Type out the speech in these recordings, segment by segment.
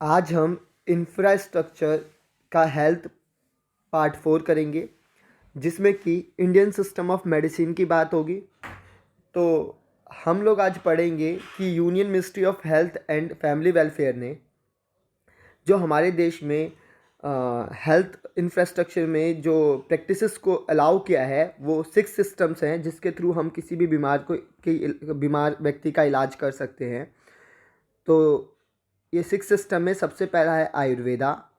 आज हम इंफ्रास्ट्रक्चर का हेल्थ पार्ट 4 करेंगे, जिसमें कि इंडियन सिस्टम ऑफ मेडिसिन की बात होगी। तो हम लोग आज पढ़ेंगे कि union ministry of health and family welfare ने जो हमारे देश में हेल्थ इंफ्रास्ट्रक्चर में जो प्रैक्टिसेस को अलाउ किया है, वो 6 सिस्टम्स हैं जिसके थ्रू हम किसी भी बीमार व्यक्ति का इलाज कर सकते हैं। तो ये 6 सिस्टम में सबसे पहला है आयुर्वेदा,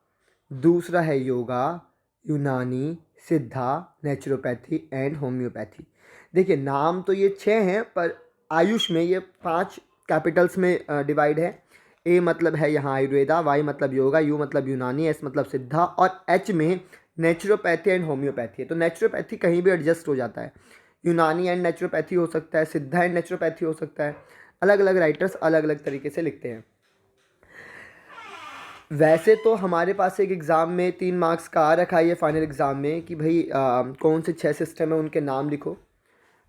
दूसरा है योगा, यूनानी, सिद्धा, नेचुरोपैथी एंड होम्योपैथी। देखिए, नाम तो ये 6 हैं, पर आयुष में ये 5 कैपिटल्स में डिवाइड है। ए मतलब है यहाँ आयुर्वेदा, वाई मतलब योगा, यू मतलब यूनानी, एस मतलब सिद्धा और एच में नेचुरोपैथी एंड होम्योपैथी है। तो नेचुरोपैथी कहीं भी एडजस्ट हो जाता है, यूनानी एंड नेचुरोपैथी हो सकता है, सिद्धा एंड नेचुरोपैथी हो सकता है। अलग अलग राइटर्स अलग अलग तरीके से लिखते हैं। वैसे तो हमारे पास एक एग्ज़ाम में 3 मार्क्स का आ रखा है ये फाइनल एग्ज़ाम में कि भाई कौन से 6 सिस्टम है उनके नाम लिखो।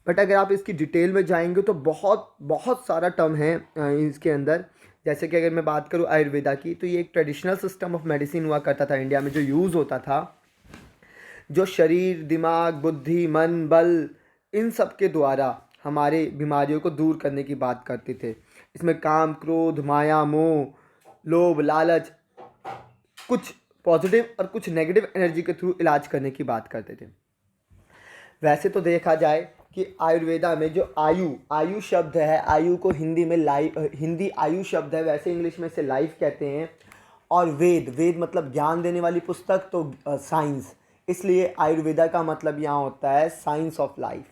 बट अगर आप इसकी डिटेल में जाएंगे तो बहुत बहुत सारा टर्म है इसके अंदर। जैसे कि अगर मैं बात करूँ आयुर्वेदा की, तो ये एक ट्रेडिशनल सिस्टम ऑफ मेडिसिन हुआ करता था इंडिया में, जो यूज़ होता था, जो शरीर, दिमाग, बुद्धि, मन, बल, इन सब के द्वारा हमारे बीमारियों को दूर करने की बात करते थे। इसमें काम, क्रोध, माया, मोह, लोभ, लालच, कुछ पॉजिटिव और कुछ नेगेटिव एनर्जी के थ्रू इलाज करने की बात करते थे। वैसे तो देखा जाए कि आयुर्वेदा में जो आयु शब्द है, आयु को हिंदी में हिंदी आयु शब्द है, वैसे इंग्लिश में इसे लाइफ कहते हैं। और वेद मतलब ज्ञान देने वाली पुस्तक, तो साइंस, इसलिए आयुर्वेदा का मतलब यहाँ होता है साइंस ऑफ लाइफ,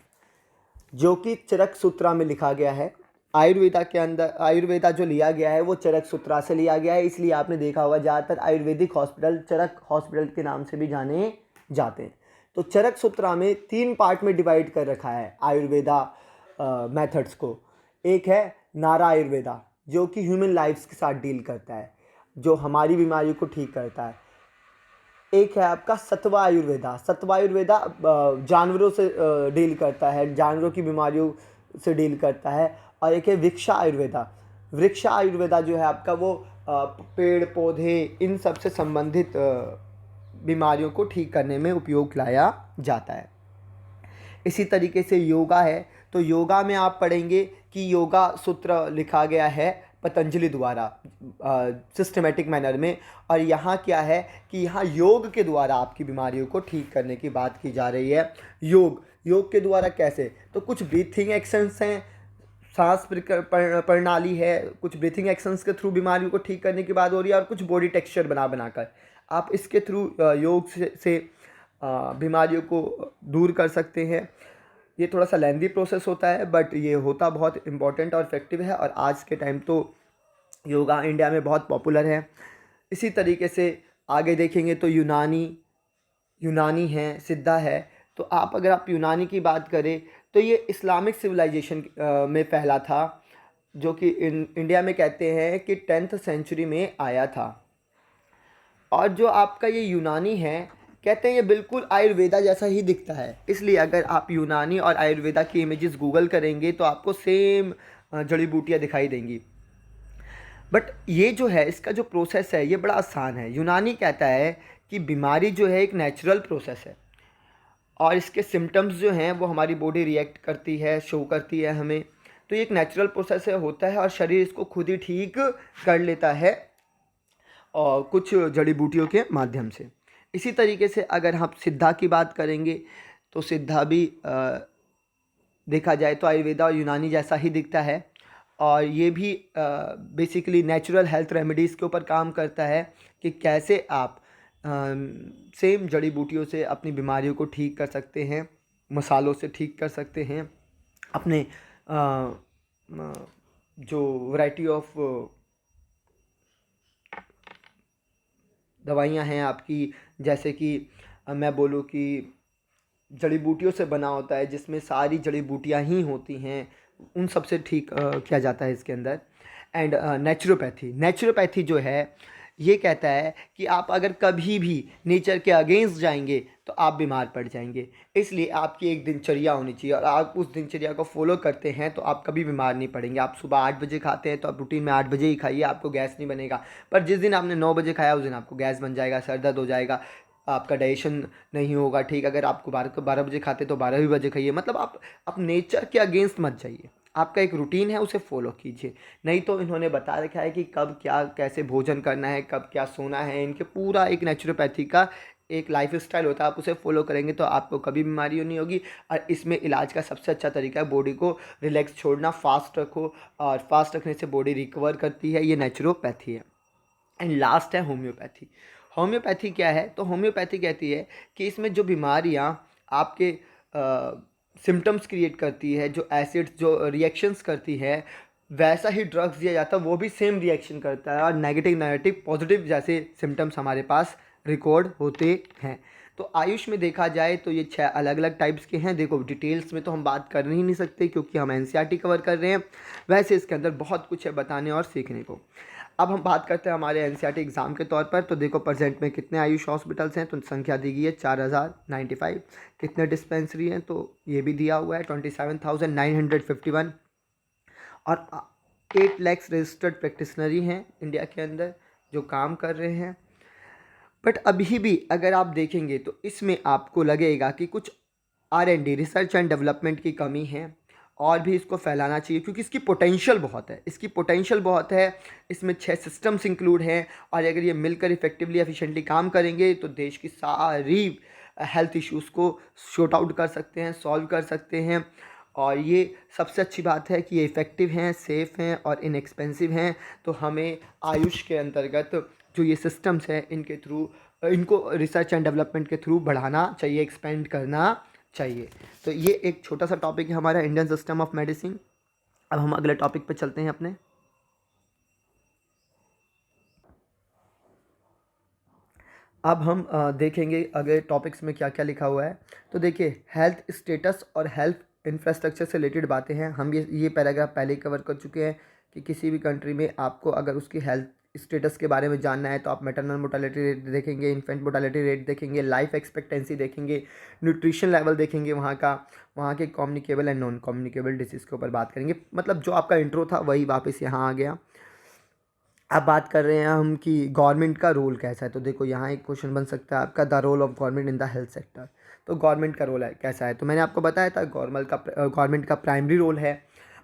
जो कि चरक सूत्रा में लिखा गया है। आयुर्वेदा के अंदर आयुर्वेदा जो लिया गया है वो चरक सूत्रा से लिया गया है, इसलिए आपने देखा होगा ज़्यादातर आयुर्वेदिक हॉस्पिटल चरक हॉस्पिटल के नाम से भी जाने जाते हैं। तो चरक सूत्रा में 3 पार्ट में डिवाइड कर रखा है आयुर्वेदा मेथड्स को। एक है नारा आयुर्वेदा, जो कि ह्यूमन लाइफ्स के साथ डील करता है, जो हमारी बीमारियों को ठीक करता है। एक है आपका सत्वा आयुर्वेदा, जानवरों से डील करता है, जानवरों की बीमारियों से डील करता है। और एक है वृक्षा आयुर्वेदा जो है आपका, वो पेड़ पौधे इन सब से संबंधित बीमारियों को ठीक करने में उपयोग लाया जाता है। इसी तरीके से योगा है, तो योगा में आप पढ़ेंगे कि योगा सूत्र लिखा गया है पतंजलि द्वारा सिस्टमेटिक मैनर में। और यहाँ क्या है कि यहाँ योग के द्वारा आपकी बीमारियों को ठीक करने की बात की जा रही है। योग के द्वारा कैसे, तो कुछ ब्रीथिंग एक्शंस हैं, सांस प्रणाली है, कुछ ब्रीथिंग एक्शंस के थ्रू बीमारियों को ठीक करने की बात हो रही है। और कुछ बॉडी टेक्सचर बनाकर आप इसके थ्रू योग से बीमारियों को दूर कर सकते हैं। ये थोड़ा सा लेंदी प्रोसेस होता है, बट ये होता बहुत इम्पॉर्टेंट और इफेक्टिव है, और आज के टाइम तो योगा इंडिया में बहुत पॉपुलर है। इसी तरीके से आगे देखेंगे तो यूनानी है, सिद्धा है। तो अगर आप यूनानी की बात करें तो ये इस्लामिक सिविलाइजेशन में फैला था, जो कि इंडिया में कहते हैं कि 10th सेंचुरी में आया था। और जो आपका ये यूनानी है, कहते हैं ये बिल्कुल आयुर्वेदा जैसा ही दिखता है, इसलिए अगर आप यूनानी और आयुर्वेदा की इमेजेस गूगल करेंगे तो आपको सेम जड़ी बूटियाँ दिखाई देंगी। बट ये जो है, इसका जो प्रोसेस है ये बड़ा आसान है। यूनानी कहता है कि बीमारी जो है एक नेचुरल प्रोसेस है, और इसके सिम्टम्स जो हैं वो हमारी बॉडी रिएक्ट करती है, शो करती है हमें। तो ये एक नेचुरल प्रोसेस होता है, और शरीर इसको खुद ही ठीक कर लेता है, और कुछ जड़ी बूटियों के माध्यम से। इसी तरीके से अगर हम सिद्धा की बात करेंगे तो सिद्धा भी देखा जाए तो आयुर्वेदा और यूनानी जैसा ही दिखता है, और ये भी बेसिकली नेचुरल हेल्थ रेमेडीज़ के ऊपर काम करता है कि कैसे आप सेम जड़ी बूटियों से अपनी बीमारियों को ठीक कर सकते हैं, मसालों से ठीक कर सकते हैं। अपने जो वैरायटी ऑफ दवाइयाँ हैं आपकी, जैसे कि मैं बोलूँ कि जड़ी बूटियों से बना होता है, जिसमें सारी जड़ी बूटियाँ ही होती हैं, उन सब से ठीक किया जाता है इसके अंदर। एंड नेचुरोपैथी जो है, ये कहता है कि आप अगर कभी भी नेचर के अगेंस्ट जाएंगे तो आप बीमार पड़ जाएंगे। इसलिए आपकी एक दिनचर्या होनी चाहिए और आप उस दिनचर्या को फॉलो करते हैं तो आप कभी बीमार नहीं पड़ेंगे। आप सुबह 8 बजे खाते हैं तो आप रूटीन में 8 बजे ही खाइए, आपको गैस नहीं बनेगा। पर जिस दिन आपने 9 बजे खाया उस दिन आपको गैस बन जाएगा, सर दर्द हो जाएगा, आपका डाइजेशन नहीं होगा ठीक। अगर आपको 12 बजे खाते तो 12 ही बजे खाइए। मतलब आप नेचर के अगेंस्ट मत जाइए, आपका एक रूटीन है उसे फॉलो कीजिए। नहीं तो इन्होंने बता रखा है कि कब क्या कैसे भोजन करना है, कब क्या सोना है, इनके पूरा एक नेचुरोपैथी का एक लाइफ स्टाइल होता है। आप उसे फॉलो करेंगे तो आपको कभी बीमारी नहीं होगी। और इसमें इलाज का सबसे अच्छा तरीका है बॉडी को रिलैक्स छोड़ना, फास्ट रखो, और फास्ट रखने से बॉडी रिकवर करती है। ये नेचुरोपैथी है। एंड लास्ट है होम्योपैथी। होम्योपैथी क्या है? तो होम्योपैथी कहती है कि इसमें जो बीमारियाँ आपके सिम्टम्स क्रिएट करती है, जो एसिड्स जो रिएक्शंस करती है, वैसा ही ड्रग्स दिया जाता है, वो भी सेम रिएक्शन करता है और नेगेटिव नेगेटिव पॉजिटिव जैसे सिम्टम्स हमारे पास रिकॉर्ड होते हैं। तो आयुष में देखा जाए तो ये 6 अलग अलग टाइप्स के हैं। देखो डिटेल्स में तो हम बात कर ही नहीं सकते क्योंकि हम एनसीईआरटी कवर कर रहे हैं, वैसे इसके अंदर बहुत कुछ है बताने और सीखने को। अब हम बात करते हैं हमारे एनसीईआरटी एग्ज़ाम के तौर पर। तो देखो प्रेजेंट में कितने आयुष हॉस्पिटल्स हैं, तो संख्या दी गई है 4095। कितने डिस्पेंसरी हैं तो ये भी दिया हुआ है 27,951। और 8 लैक्स रजिस्टर्ड प्रैक्टिशनरी हैं इंडिया के अंदर जो काम कर रहे हैं। बट अभी भी अगर आप देखेंगे तो इसमें आपको लगेगा कि कुछ R&D रिसर्च एंड डेवलपमेंट की कमी है और भी इसको फैलाना चाहिए क्योंकि इसकी पोटेंशियल बहुत है, इसकी पोटेंशियल बहुत है। इसमें 6 सिस्टम्स इंक्लूड हैं और अगर ये मिलकर इफेक्टिवली एफिशिएंटली काम करेंगे तो देश की सारी हेल्थ इश्यूज़ को शॉर्ट आउट कर सकते हैं, सॉल्व कर सकते हैं। और ये सबसे अच्छी बात है कि ये इफ़ेक्टिव हैं, सेफ़ हैं और इनएक्सपेंसिव हैं। तो हमें आयुष के अंतर्गत जो ये सिस्टम्स हैं इनके थ्रू इनको रिसर्च एंड डेवलपमेंट के थ्रू बढ़ाना चाहिए, एक्सपेंड करना चाहिए। तो ये एक छोटा सा टॉपिक है हमारा इंडियन सिस्टम ऑफ मेडिसिन। अब हम अगले टॉपिक पे चलते हैं अपने। अब हम देखेंगे अगले टॉपिक्स में क्या क्या लिखा हुआ है। तो देखिए हेल्थ स्टेटस और हेल्थ इंफ्रास्ट्रक्चर से रिलेटेड बातें हैं। हम ये पैराग्राफ पहले ही कवर कर चुके हैं कि किसी भी कंट्री में आपको अगर उसकी हेल्थ स्टेटस के बारे में जानना है तो आप मैटरनल मोर्टालिटी रेट देखेंगे, इन्फेंट मोर्टालिटी रेट देखेंगे, लाइफ एक्सपेक्टेंसी देखेंगे, न्यूट्रिशन लेवल देखेंगे वहाँ का, वहाँ के communicable and non communicable disease के ऊपर बात करेंगे। मतलब जो आपका इंट्रो था वही वापस यहाँ आ गया। अब बात कर रहे हैं हम कि गवर्नमेंट का रोल कैसा है। तो देखो यहाँ एक क्वेश्चन बन सकता है आपका, the role of government in the health sector. तो गवर्नमेंट का रोल है कैसा है, तो मैंने आपको बताया था गवर्नमेंट का प्राइमरी रोल है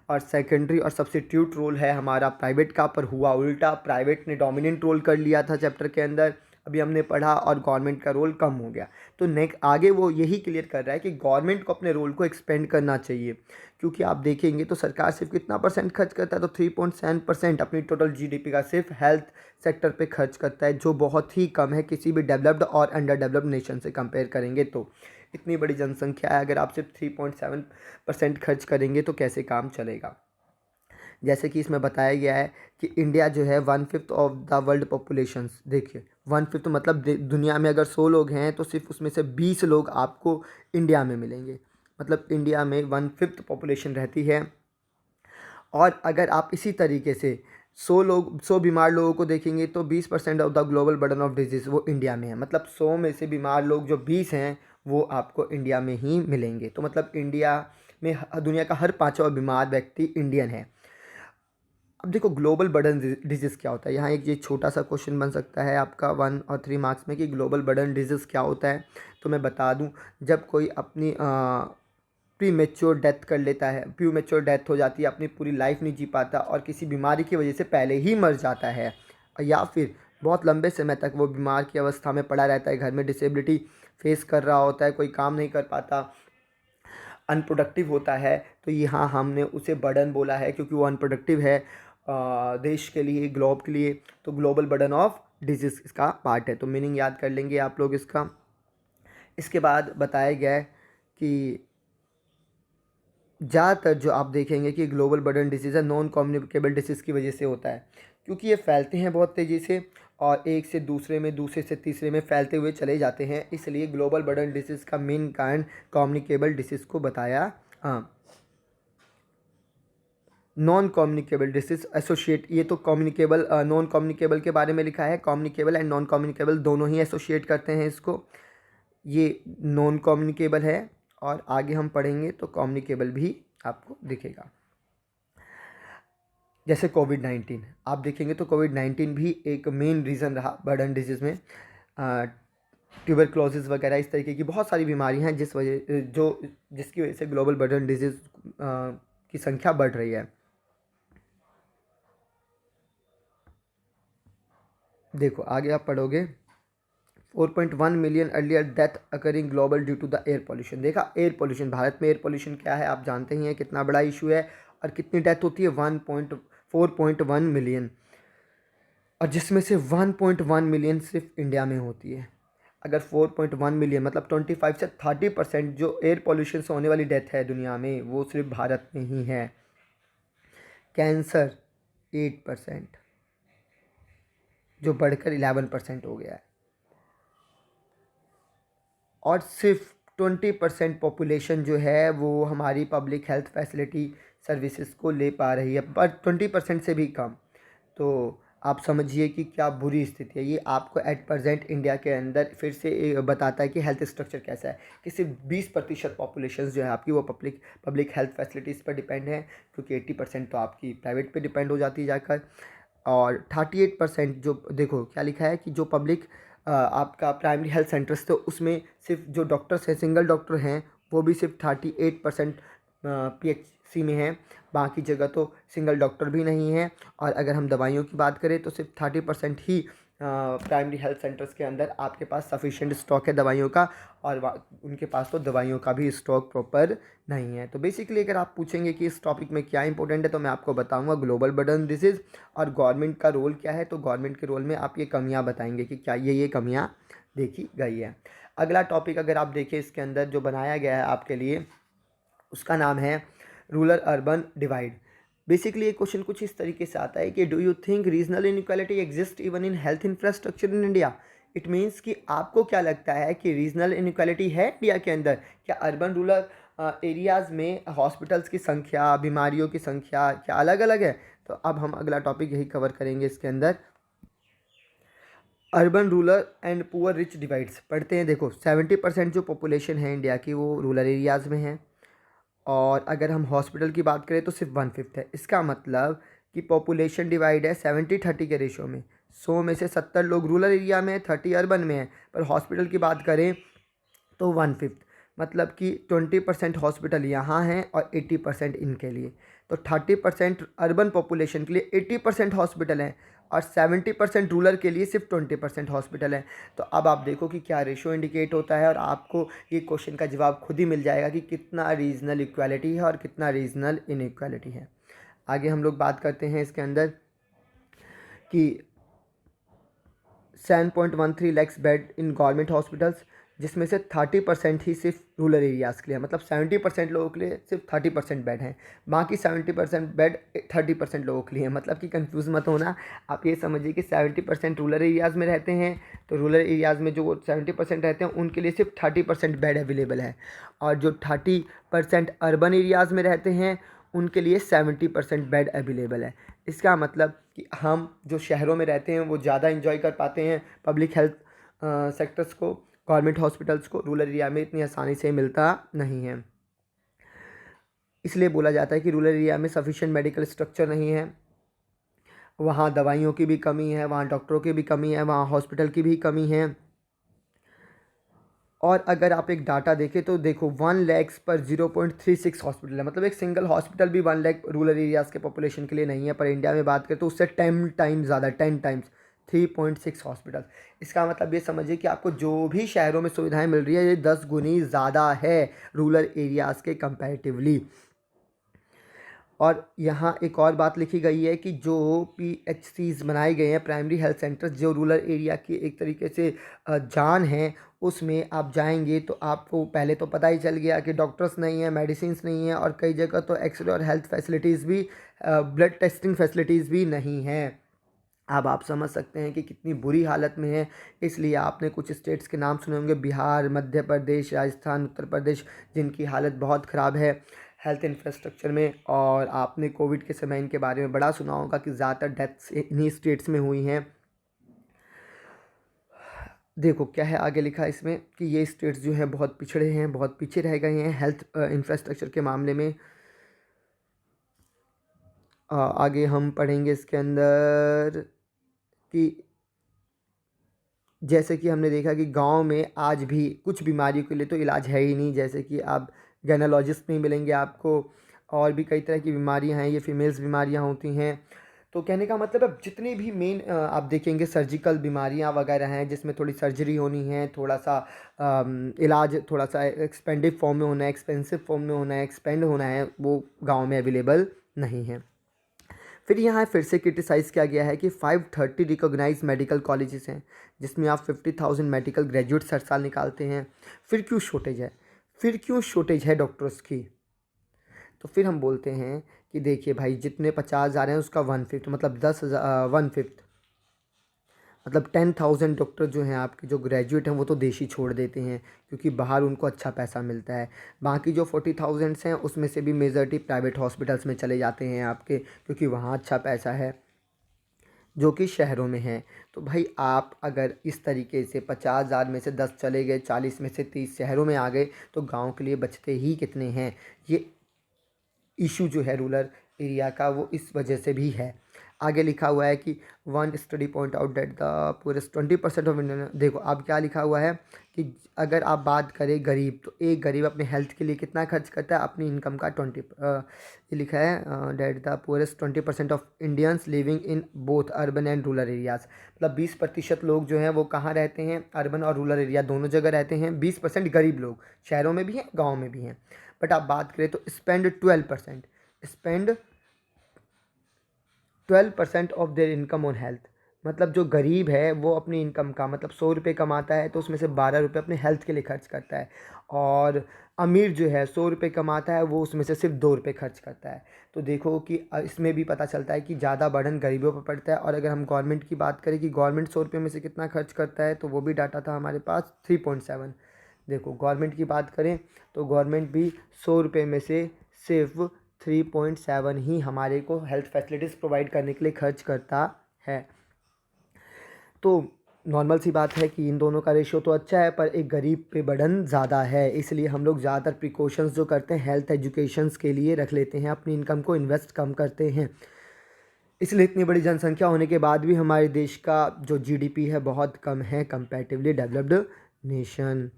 और सेकेंडरी और सब्सिट्यूट रोल है हमारा प्राइवेट का। पर हुआ उल्टा, प्राइवेट ने डोमिनेंट रोल कर लिया था चैप्टर के अंदर, अभी हमने पढ़ा, और गवर्नमेंट का रोल कम हो गया। तो नेक्स्ट आगे वो यही क्लियर कर रहा है कि गवर्नमेंट को अपने रोल को एक्सपेंड करना चाहिए। क्योंकि आप देखेंगे तो सरकार सिर्फ कितना परसेंट खर्च करता है, तो 3.7% अपनी टोटल जीडीपी का सिर्फ हेल्थ सेक्टर पे खर्च करता है, जो बहुत ही कम है किसी भी डेवलप्ड और अंडर डेवलप्ड नेशन से कंपेयर करेंगे। तो इतनी बड़ी जनसंख्या है, अगर आप सिर्फ 3.7% खर्च करेंगे तो कैसे काम चलेगा। जैसे कि इसमें बताया गया है कि इंडिया जो है 1/5 ऑफ द वर्ल्ड पॉपुलेशन। देखिए 1/5 मतलब दुनिया में अगर 100 लोग हैं तो सिर्फ उसमें से 20 लोग आपको इंडिया में मिलेंगे। मतलब इंडिया में 1/5 पॉपुलेशन रहती है। और अगर आप इसी तरीके से 100 बीमार लोगों को देखेंगे तो 20% of the global burden of disease वो इंडिया में है। मतलब 100 में से बीमार लोग जो 20 हैं वो आपको इंडिया में ही मिलेंगे। तो मतलब इंडिया में दुनिया का हर 5वां बीमार व्यक्ति इंडियन है। अब देखो ग्लोबल बर्डन डिजीज़ क्या होता है, यहाँ एक ये छोटा सा क्वेश्चन बन सकता है आपका 1 और 3 मार्क्स में कि ग्लोबल बर्डन डिजीज़ क्या होता है। तो मैं बता दूं, जब कोई अपनी प्री मेच्योर डेथ कर लेता है, प्री मेच्योर डेथ हो जाती है, अपनी पूरी लाइफ नहीं जी पाता और किसी बीमारी की वजह से पहले ही मर जाता है, या फिर बहुत लंबे समय तक वो बीमार की अवस्था में पड़ा रहता है, घर में डिसेबिलिटी फेस कर रहा होता है, कोई काम नहीं कर पाता, अनप्रोडक्टिव होता है, तो यहाँ हमने उसे बर्डन बोला है क्योंकि वो अनप्रोडक्टिव है देश के लिए, ग्लोब के लिए। तो ग्लोबल बर्डन ऑफ डिजीज़ इसका पार्ट है। तो मीनिंग याद कर लेंगे आप लोग इसका। इसके बाद बताया गया है कि ज़्यादातर जो आप देखेंगे कि ग्लोबल बर्डन डिसीज़ है नॉन कम्युनिकेबल डिसीज़ की वजह से होता है, क्योंकि ये फैलते हैं बहुत तेज़ी से और एक से दूसरे में, दूसरे से तीसरे में फैलते हुए चले जाते हैं। इसलिए ग्लोबल बर्डन डिसीज़ का मेन कारण कम्युनिकेबल डिसीज़ को बताया। हाँ, नॉन कम्युनिकेबल डिसीज एसोसिएट, ये तो कम्युनिकेबल नॉन कम्युनिकेबल के बारे में लिखा है, कम्युनिकेबल एंड नॉन कम्युनिकेबल दोनों ही एसोसिएट करते हैं इसको, ये नॉन कम्युनिकेबल है। और आगे हम पढ़ेंगे तो कम्युनिकेबल भी आपको दिखेगा। जैसे कोविड-19 आप देखेंगे तो कोविड-19 भी एक मेन रीज़न रहा बर्डन डिजीज़ में। ट्यूबरक्लोसिस वगैरह इस तरीके की बहुत सारी बीमारियां हैं जिसकी वजह से ग्लोबल बर्डन डिजीज़ की संख्या बढ़ रही है। देखो आगे आप पढ़ोगे 4.1 million earlier death occurring global due to the air pollution. देखा एयर पोल्यूशन, भारत में एयर पोल्यूशन क्या है आप जानते ही हैं, कितना बड़ा इशू है और कितनी डेथ होती है 4.1 मिलियन, और जिसमें से 1.1 मिलियन सिर्फ इंडिया में होती है। अगर 4.1 मिलियन मतलब 25 से 30% जो एयर पोल्यूशन से होने वाली डेथ है दुनिया में वो सिर्फ भारत में ही है। कैंसर 8%, जो बढ़कर 11% हो गया है, और सिर्फ 20% पॉपुलेशन जो है वो हमारी पब्लिक हेल्थ फैसिलिटी सर्विसेज को ले पा रही है, पर 20% से भी कम। तो आप समझिए कि क्या बुरी स्थिति है। ये आपको एट प्रेजेंट इंडिया के अंदर फिर से बताता है कि हेल्थ स्ट्रक्चर कैसा है, कि सिर्फ 20% पॉपुलेशन जो है आपकी वो पब्लिक हेल्थ फैसिलिटीज़ पर डिपेंड है, क्योंकि 80% तो आपकी प्राइवेट पे डिपेंड हो जाती है जाकर। और 38% जो देखो क्या लिखा है कि जो पब्लिक आपका प्राइमरी हेल्थ सेंटर्स थे उसमें सिर्फ जो डॉक्टर्स हैं सिंगल डॉक्टर हैं वो भी सिर्फ 38% PHC में हैं, बाकी जगह तो सिंगल डॉक्टर भी नहीं है। और अगर हम दवाइयों की बात करें तो सिर्फ 30% ही प्राइमरी हेल्थ सेंटर्स के अंदर आपके पास सफिशिएंट स्टॉक है दवाइयों का, और उनके पास तो दवाइयों का भी स्टॉक प्रॉपर नहीं है। तो बेसिकली अगर आप पूछेंगे कि इस टॉपिक में क्या इंपॉर्टेंट है तो मैं आपको बताऊंगा ग्लोबल बर्डन डिसीज़ और गवर्नमेंट का रोल क्या है। तो गवर्नमेंट के रोल में आप ये कमियां बताएंगे कि क्या ये कमियां देखी गई है। अगला टॉपिक अगर आप देखें इसके अंदर जो बनाया गया है आपके लिए उसका नाम है रूरल अर्बन डिवाइड। बेसिकली ये क्वेश्चन कुछ इस तरीके से आता है कि do you think regional inequality exist even in health infrastructure in India. It means कि आपको क्या लगता है कि रीजनल इनइक्वालिटी है इंडिया के अंदर, क्या अर्बन रूरल एरियाज़ में हॉस्पिटल्स की संख्या बीमारियों की संख्या क्या अलग अलग है। तो अब हम अगला टॉपिक यही कवर करेंगे इसके अंदर, urban rural and poor rich divides पढ़ते हैं। देखो 70% जो पॉपुलेशन है इंडिया की वो रूरल एरियाज़ में है, और अगर हम हॉस्पिटल की बात करें तो सिर्फ 1/5 है। इसका मतलब कि पॉपुलेशन डिवाइड है 70-30 के रेशो में, 100 में से 70 लोग रूरल एरिया में है 30 अर्बन में है। पर हॉस्पिटल की बात करें तो 1/5, मतलब कि 20% हॉस्पिटल यहाँ हैं और 80% इनके लिए। तो 30% अर्बन पॉपुलेशन के लिए 80% हॉस्पिटल हैं और 70% रूरल के लिए सिर्फ 20% हॉस्पिटल है। तो अब आप देखो कि क्या रेशो इंडिकेट होता है, और आपको ये क्वेश्चन का जवाब खुद ही मिल जाएगा कि कितना रीजनल इक्वालिटी है और कितना रीजनल इनइक्वालिटी है। आगे हम लोग बात करते हैं इसके अंदर कि 7.13 lakhs bed in government hospitals, जिसमें से 30% ही सिर्फ रूरल एरियाज़ के लिए, मतलब 70% लोगों के लिए सिर्फ 30% बेड हैं, बाकी 70% बेड 30% लोगों के लिए हैं। मतलब कि कंफ्यूज मत होना, आप ये समझिए कि 70% रूरल एरियाज़ में रहते हैं, तो रूरल एरियाज़ में जो 70% रहते हैं उनके लिए सिर्फ 30% बेड अवेलेबल है, और जो 30% अर्बन एरियाज़ में रहते हैं उनके लिए 70% बेड अवेलेबल है। इसका मतलब कि हम जो शहरों में रहते हैं वो ज़्यादा इन्जॉय कर पाते हैं पब्लिक हेल्थ सेक्टर्स को, गवर्नमेंट हॉस्पिटल्स को रूरल एरिया में इतनी आसानी से मिलता नहीं है। इसलिए बोला जाता है कि रूरल एरिया में सफिशिएंट मेडिकल स्ट्रक्चर नहीं है, वहाँ दवाइयों की भी कमी है, वहाँ डॉक्टरों की भी कमी है, वहाँ हॉस्पिटल की भी कमी है। और अगर आप एक डाटा देखें तो देखो 1 लाख पर 0.36 हॉस्पिटल है, मतलब एक सिंगल हॉस्पिटल भी 1 लाख रूरल एरियाज़ के पॉपुलेशन के लिए नहीं है। पर इंडिया में बात करें तो उससे 10 टाइम्स ज़्यादा, 10 टाइम्स 3.6 हॉस्पिटल। इसका मतलब ये समझिए कि आपको जो भी शहरों में सुविधाएं मिल रही है ये 10 गुनी ज़्यादा है रूरल एरियाज़ के कंपैरेटिवली। और यहाँ एक और बात लिखी गई है कि जो PHCs बनाए गए हैं प्राइमरी हेल्थ सेंटर्स, जो रूरल एरिया की एक तरीके से जान है, उसमें आप जाएंगे तो आपको पहले तो पता ही चल गया कि डॉक्टर्स नहीं है, मेडिसिन्स नहीं है, और कई जगह तो एक्सरे और हेल्थ फैसिलिटीज़ भी, ब्लड टेस्टिंग फैसिलिटीज़ भी नहीं हैं। अब आप समझ सकते हैं कि कितनी बुरी हालत में है। इसलिए आपने कुछ स्टेट्स के नाम सुने होंगे, बिहार, मध्य प्रदेश, राजस्थान, उत्तर प्रदेश, जिनकी हालत बहुत ख़राब है। हेल्थ इंफ्रास्ट्रक्चर में। और आपने कोविड के समय इनके बारे में बड़ा सुना होगा कि ज़्यादातर डेथ्स इन्हीं स्टेट्स में हुई हैं। देखो क्या है आगे लिखा है इसमें कि ये स्टेट्स जो हैं बहुत पिछड़े हैं, बहुत पीछे रह गए हैं हेल्थ इंफ्रास्ट्रक्चर के मामले में। आगे हम पढ़ेंगे इसके अंदर कि जैसे कि हमने देखा कि गांव में आज भी कुछ बीमारियों के लिए तो इलाज है ही नहीं, जैसे कि आप गायनोलॉजिस्ट नहीं मिलेंगे आपको, और भी कई तरह की बीमारियां हैं, ये फीमेल्स बीमारियां होती हैं। तो कहने का मतलब है जितनी भी मेन आप देखेंगे सर्जिकल बीमारियां वगैरह हैं जिसमें थोड़ी सर्जरी होनी है, थोड़ा सा इलाज थोड़ा सा एक्सपेंडिव फॉर्म में होना है, एक्सपेंसिव फॉर्म में होना है, एक्सपेंड होना है, वो गाँव में अवेलेबल नहीं है। फिर यहाँ फिर से क्रिटिसाइज़ किया गया है कि 530 रिकॉग्नाइज मेडिकल कॉलेजेस हैं जिसमें आप 50,000 मेडिकल ग्रेजुएट्स हर साल निकालते हैं। फिर क्यों शॉर्टेज है, फिर क्यों शॉर्टेज है डॉक्टर्स की? तो फिर हम बोलते हैं कि देखिए भाई जितने 50,000 हैं उसका 1/5 मतलब 10,000 1/5 मतलब 10,000 डॉक्टर जो हैं आपके जो ग्रेजुएट हैं वो तो देश ही छोड़ देते हैं क्योंकि बाहर उनको अच्छा पैसा मिलता है। बाकी जो 40,000 हैं उसमें से भी मेजॉरिटी प्राइवेट हॉस्पिटल्स में चले जाते हैं आपके, क्योंकि वहाँ अच्छा पैसा है जो कि शहरों में है। तो भाई आप अगर इस तरीके से 50,000 में से 10 चले गए, 40 में से 30 शहरों में आ गए, तो गांव के लिए बचते ही कितने हैं? ये इशू जो है रूरल एरिया का वो इस वजह से भी है। आगे लिखा हुआ है कि one study point out that the purest 20% of Indian. देखो अब क्या लिखा हुआ है कि अगर आप बात करें गरीब, तो एक गरीब अपने हेल्थ के लिए कितना खर्च करता है? अपनी इनकम का 20 ये लिखा है that the purest 20% of Indians living in both urban and rural areas. मतलब 20% लोग जो हैं वो कहाँ रहते हैं? अर्बन और रूरल एरिया दोनों जगह रहते हैं। 20% गरीब लोग शहरों में भी हैं, गाँव में भी हैं। बट आप बात करें तो spend 12%, spend 12% of their income on health. मतलब जो गरीब है वो अपनी इनकम का मतलब 100 रुपये कमाता है तो उसमें से 12 रुपये अपने हेल्थ के लिए खर्च करता है, और अमीर जो है 100 रुपये कमाता है वो उसमें से सिर्फ 2 रुपये खर्च करता है। तो देखो कि इसमें भी पता चलता है कि ज़्यादा बर्डन गरीबों पर पड़ता है। और अगर हम गवर्नमेंट की बात करें कि गवर्नमेंट 100 रुपये में से कितना खर्च करता है, तो वो भी डाटा था हमारे पास 3.7। देखो गवर्नमेंट की बात करें तो गवर्नमेंट भी 100 रुपये में से सिर्फ 3.7 ही हमारे को हेल्थ फैसिलिटीज़ प्रोवाइड करने के लिए खर्च करता है। तो नॉर्मल सी बात है कि इन दोनों का रेशियो तो अच्छा है, पर एक गरीब पे बर्डन ज़्यादा है, इसलिए हम लोग ज़्यादातर प्रिकॉशंस जो करते हैं हेल्थ एजुकेशंस के लिए रख लेते हैं, अपनी इनकम को इन्वेस्ट कम करते हैं। इसलिए इतनी बड़ी जनसंख्या होने के बाद भी हमारे देश का जो जीडीपी है बहुत कम है कंपैरेटिवली डेवलप्ड नेशन।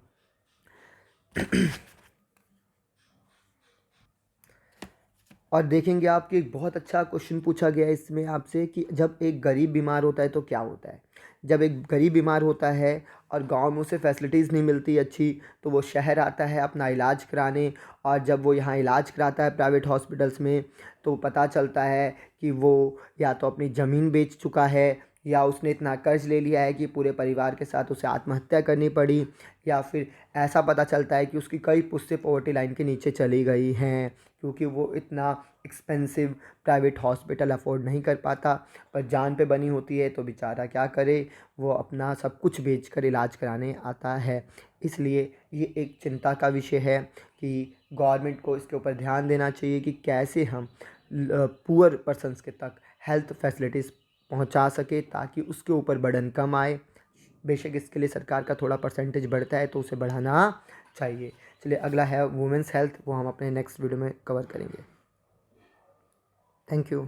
और देखेंगे आप कि एक बहुत अच्छा क्वेश्चन पूछा गया है इसमें आपसे कि जब एक गरीब बीमार होता है तो क्या होता है? जब एक गरीब बीमार होता है और गांव में उसे फैसिलिटीज़ नहीं मिलती अच्छी, तो वो शहर आता है अपना इलाज कराने। और जब वो यहाँ इलाज कराता है प्राइवेट हॉस्पिटल्स में, तो पता चलता है कि वो या तो अपनी ज़मीन बेच चुका है, या उसने इतना कर्ज ले लिया है कि पूरे परिवार के साथ उसे आत्महत्या करनी पड़ी, या फिर ऐसा पता चलता है कि उसकी कई पुश्तें पॉवर्टी लाइन के नीचे चली गई हैं क्योंकि वो इतना एक्सपेंसिव प्राइवेट हॉस्पिटल अफोर्ड नहीं कर पाता। पर जान पे बनी होती है तो बेचारा क्या करे, वो अपना सब कुछ बेचकर इलाज कराने आता है। इसलिए ये एक चिंता का विषय है कि गवर्नमेंट को इसके ऊपर ध्यान देना चाहिए कि कैसे हम पुअर पर्सनस के तक हेल्थ फैसिलिटीज़ पहुंचा सके ताकि उसके ऊपर बर्डन कम आए। बेशक इसके लिए सरकार का थोड़ा परसेंटेज बढ़ता है तो उसे बढ़ाना चाहिए। चलिए अगला है वुमेंस हेल्थ, वो हम अपने नेक्स्ट वीडियो में कवर करेंगे। Thank you.